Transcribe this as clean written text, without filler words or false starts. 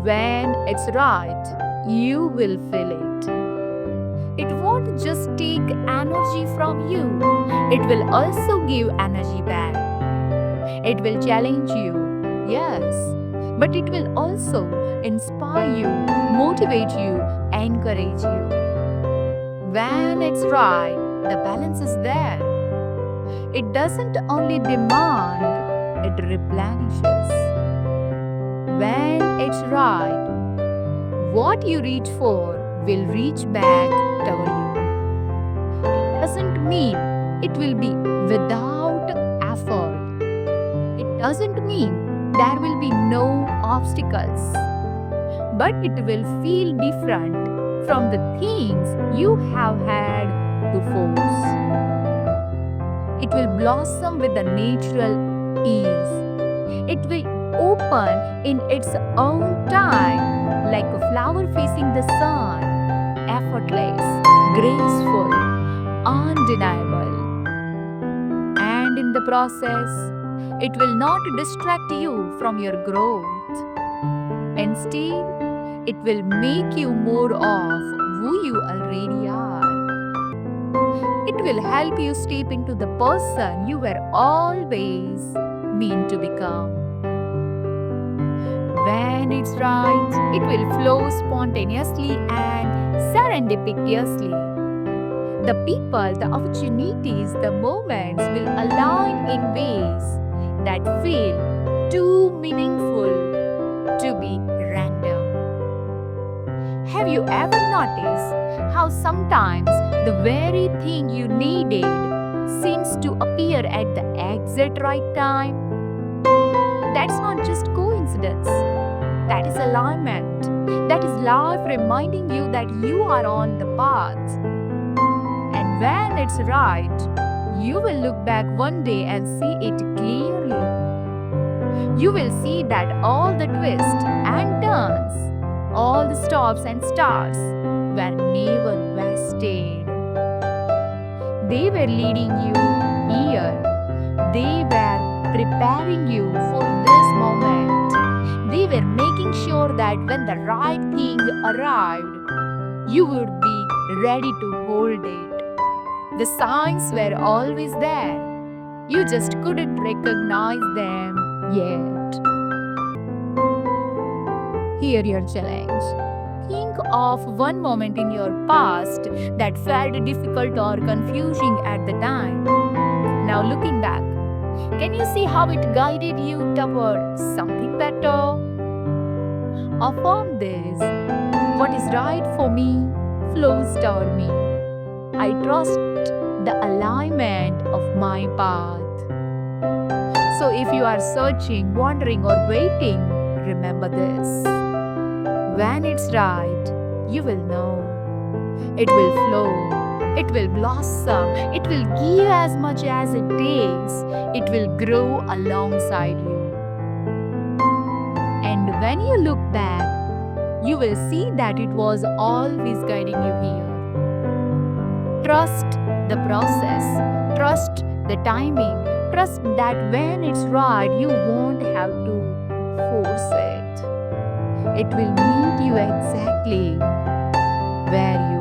When it's right, you will feel it. It won't just take energy from you, it will also give energy back. It will challenge you, yes, but it will also inspire you, motivate you, encourage you. When it's right, the balance is there. It doesn't only demand, it replenishes. When it's right, what you reach for will reach back toward you. It doesn't mean it will be without effort. It doesn't mean there will be no obstacles. But it will feel different from the things you have had to force. It will blossom with a natural ease. It will open in its own time, like a flower facing the sun, effortless, graceful, undeniable. And in the process, it will not distract you from your growth. Instead, it will make you more of who you already are. It will help you step into the person you were always meant to become. When it's right, it will flow spontaneously and serendipitously. The people, the opportunities, the moments will align in ways that feel too meaningful to be random. Have you ever noticed how sometimes the very thing you needed seems to appear at the exact right time? That's not just coincidence. That is alignment. That is life reminding you that you are on the path. And when it's right, you will look back one day and see it clearly. You will see that all the twists and turns, all the stops and starts were never wasted. They were leading you here. They were preparing you for this moment. They were making sure that when the right thing arrived, you would be ready to hold it. The signs were always there. You just couldn't recognize them yet. Here your challenge. Think of one moment in your past that felt difficult or confusing at the time. Now looking back, can you see how it guided you toward something better? Affirm this. What is right for me flows toward me. I trust the alignment of my path. So if you are searching, wondering, or waiting, remember this. When it's right, you will know. It will flow. It will blossom. It will give as much as it takes. It will grow alongside you. And when you look back, you will see that it was always guiding you here. Trust the process. Trust the timing. Trust that when it's right, you won't have to force it. It will meet you exactly where you